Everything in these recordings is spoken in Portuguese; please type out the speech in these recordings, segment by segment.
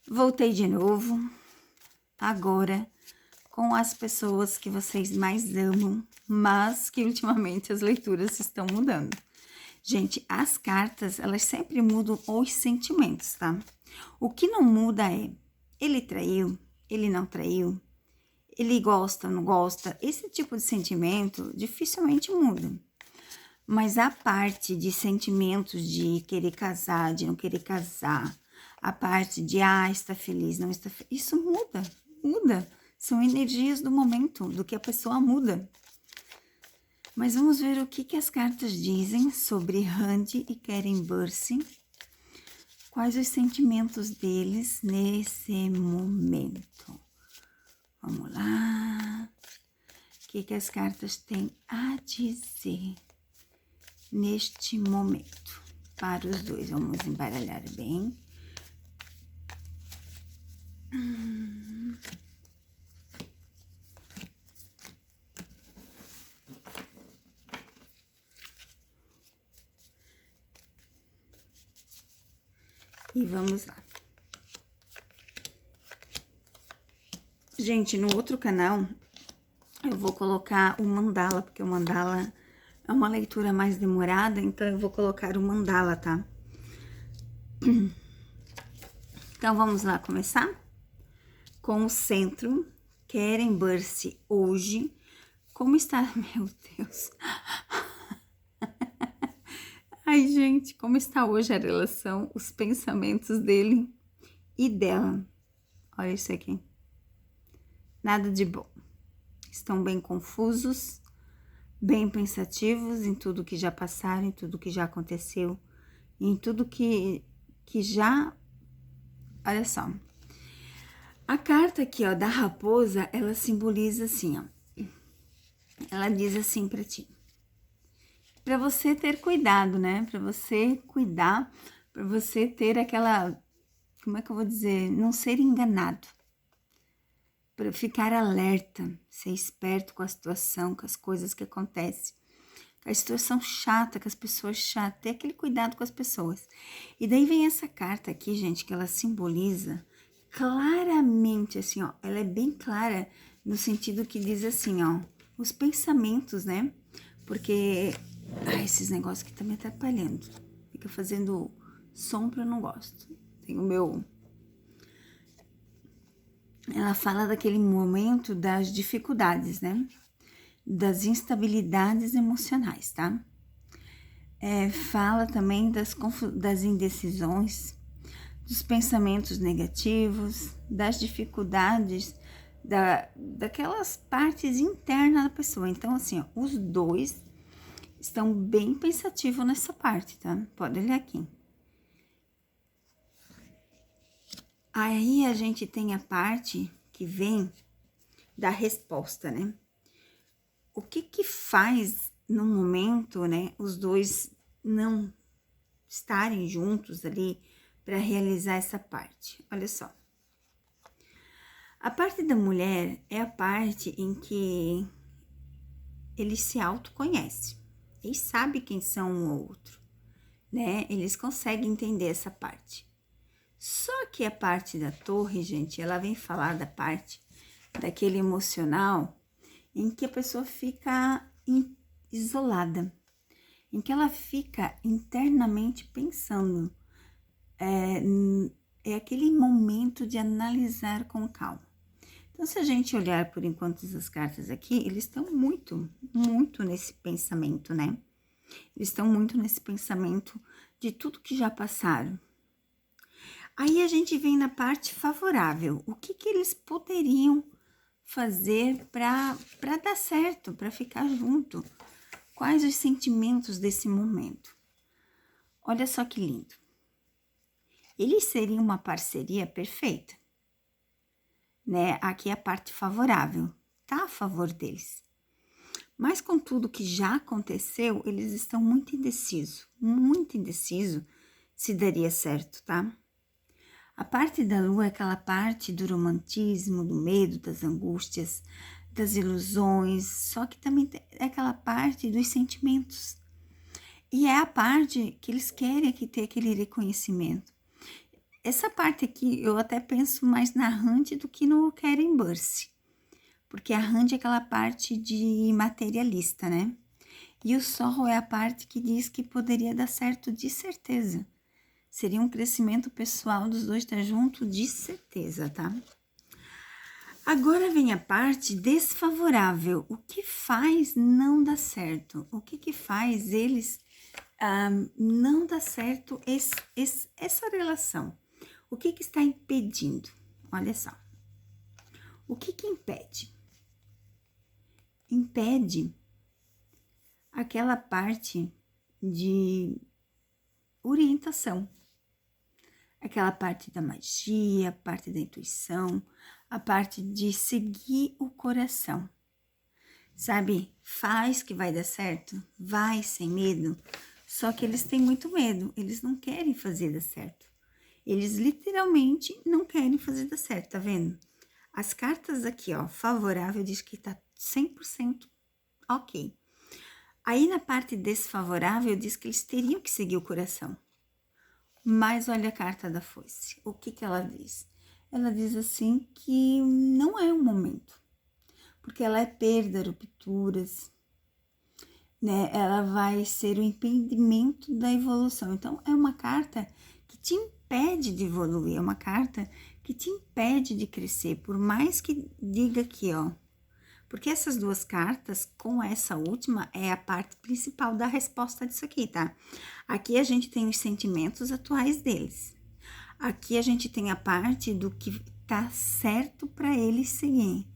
Voltei de novo, agora com as pessoas que vocês mais amam, mas que ultimamente as leituras estão mudando. Gente, as cartas, elas sempre mudam os sentimentos, tá? O que não muda é, ele traiu, ele não traiu, ele gosta, não gosta. Esse tipo de sentimento dificilmente muda. Mas a parte de sentimentos de querer casar, de não querer casar, a parte de, está feliz, não está feliz, isso muda. São energias do momento, do que a pessoa muda. Mas vamos ver o que as cartas dizem sobre Randy e Karen Bursi. Quais os sentimentos deles nesse momento? Vamos lá. O que as cartas têm a dizer neste momento para os dois? Vamos embaralhar bem. E vamos lá. Gente, no outro canal, eu vou colocar o mandala, porque o mandala é uma leitura mais demorada, então eu vou colocar o mandala, tá? Então, vamos lá começar? Com o centro, Karen Bursi hoje. Como está? Meu Deus! Ai, gente, como está hoje a relação, os pensamentos dele e dela? Olha isso aqui. Nada de bom. Estão bem confusos, bem pensativos em tudo que já passaram, em tudo que já aconteceu, em tudo que já... Olha só. A carta aqui, ó, da raposa, ela simboliza assim, ó. Ela diz assim pra ti. Pra você ter cuidado, né? Pra você cuidar, pra você ter aquela... Como é que eu vou dizer? Não ser enganado. Pra ficar alerta, ser esperto com a situação, com as coisas que acontecem. Com a situação chata, com as pessoas chatas. Ter aquele cuidado com as pessoas. E daí vem essa carta aqui, gente, que ela simboliza claramente, assim, ó. Ela é bem clara no sentido que diz assim, ó. Os pensamentos, né? Porque... esses negócios que tá me atrapalhando. Fica fazendo sombra, eu não gosto. Tem o meu... Ela fala daquele momento das dificuldades, né? Das instabilidades emocionais, tá? Fala também das indecisões, dos pensamentos negativos, das dificuldades, daquelas partes internas da pessoa. Então, assim, ó, os dois estão bem pensativos nessa parte, tá? Pode olhar aqui. Aí a gente tem a parte que vem da resposta, né? O que faz no momento, né, os dois não estarem juntos ali para realizar essa parte? Olha só. A parte da mulher é a parte em que eles se autoconhecem. Eles sabem quem são um ou outro, né? Eles conseguem entender essa parte. Só que a parte da torre, gente, ela vem falar da parte daquele emocional em que a pessoa fica isolada, em que ela fica internamente pensando. É aquele momento de analisar com calma. Então, se a gente olhar por enquanto as cartas aqui, eles estão muito nesse pensamento, né? Eles estão muito nesse pensamento de tudo que já passaram. Aí a gente vem na parte favorável. O que eles poderiam fazer para dar certo, para ficar junto? Quais os sentimentos desse momento? Olha só que lindo. Eles seriam uma parceria perfeita, né? Aqui é a parte favorável, tá a favor deles. Mas com tudo que já aconteceu, eles estão muito indecisos se daria certo, tá? A parte da lua é aquela parte do romantismo, do medo, das angústias, das ilusões, só que também é aquela parte dos sentimentos. E é a parte que eles querem aqui ter aquele reconhecimento. Essa parte aqui eu até penso mais na Hand do que no Karen Burse, porque a Hand é aquela parte de materialista, né? E o Sorro é a parte que diz que poderia dar certo de certeza. Seria um crescimento pessoal dos dois estar junto de certeza, tá? Agora vem a parte desfavorável. O que faz não dar certo? O que faz eles não dar certo essa relação? O que está impedindo? Olha só. O que impede? Impede aquela parte de orientação. Aquela parte da magia, a parte da intuição, a parte de seguir o coração. Sabe? Faz que vai dar certo, vai sem medo. Só que eles têm muito medo, eles não querem fazer dar certo. Eles literalmente não querem fazer dar certo, tá vendo? As cartas aqui, ó, favorável diz que tá 100% ok. Aí na parte desfavorável diz que eles teriam que seguir o coração. Mas olha a carta da foice. O que ela diz? Ela diz assim que não é o momento. Porque ela é perda, rupturas, né? Ela vai ser o impedimento da evolução. Então, é uma carta que te impede de evoluir. É uma carta que te impede de crescer. Por mais que diga aqui, ó. Porque essas duas cartas, com essa última, é a parte principal da resposta disso aqui, tá? Aqui a gente tem os sentimentos atuais deles. Aqui a gente tem a parte do que tá certo para eles seguir.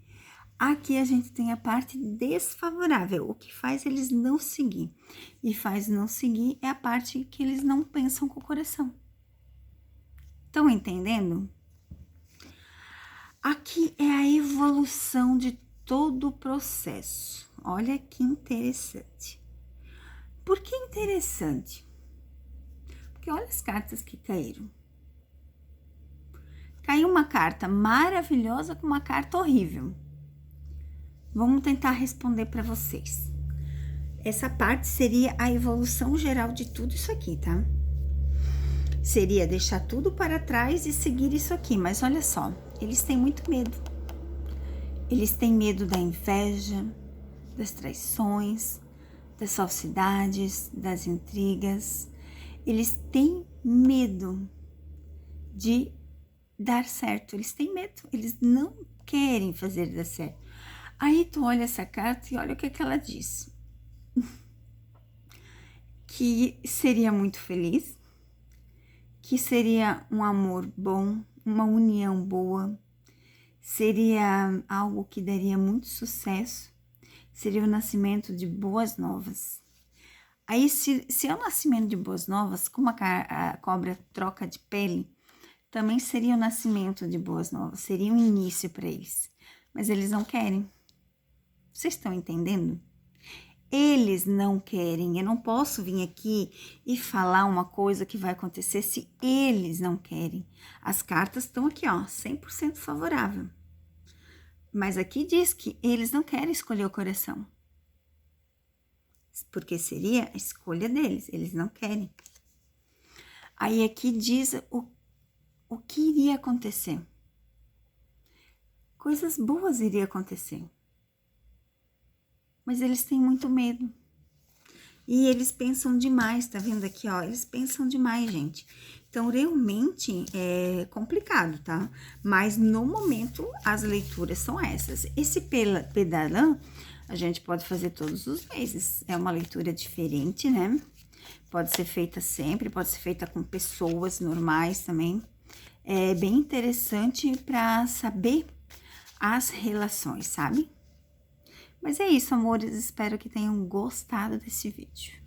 Aqui a gente tem a parte desfavorável, o que faz eles não seguir. E faz não seguir é a parte que eles não pensam com o coração. Estão entendendo? Aqui é a evolução de todo o processo. Olha que interessante. Por que interessante? Porque olha as cartas que caíram. Caiu uma carta maravilhosa com uma carta horrível. Vamos tentar responder para vocês. Essa parte seria a evolução geral de tudo isso aqui, tá? Seria deixar tudo para trás e seguir isso aqui, mas olha só, eles têm muito medo. Eles têm medo da inveja, das traições, das falsidades, das intrigas. Eles têm medo de dar certo. Eles têm medo, eles não querem fazer dar certo. Aí tu olha essa carta e olha o que ela diz. Que seria muito feliz, que seria um amor bom, uma união boa, seria algo que daria muito sucesso, seria o nascimento de boas novas. Aí, se é o nascimento de boas novas, como a cobra troca de pele, também seria o nascimento de boas novas, seria um início para eles. Mas eles não querem. Vocês estão entendendo? Eles não querem. Eu não posso vir aqui e falar uma coisa que vai acontecer se eles não querem. As cartas estão aqui, ó, 100% favorável. Mas aqui diz que eles não querem escolher o coração. Porque seria a escolha deles, eles não querem. Aí aqui diz o que iria acontecer. Coisas boas iriam acontecer. Mas eles têm muito medo. E eles pensam demais, tá vendo aqui, ó? Eles pensam demais, gente. Então, realmente é complicado, tá? Mas no momento, as leituras são essas. Esse Pedalan, a gente pode fazer todos os meses. É uma leitura diferente, né? Pode ser feita sempre, pode ser feita com pessoas normais também. É bem interessante para saber as relações, sabe? Mas é isso, amores. Espero que tenham gostado desse vídeo.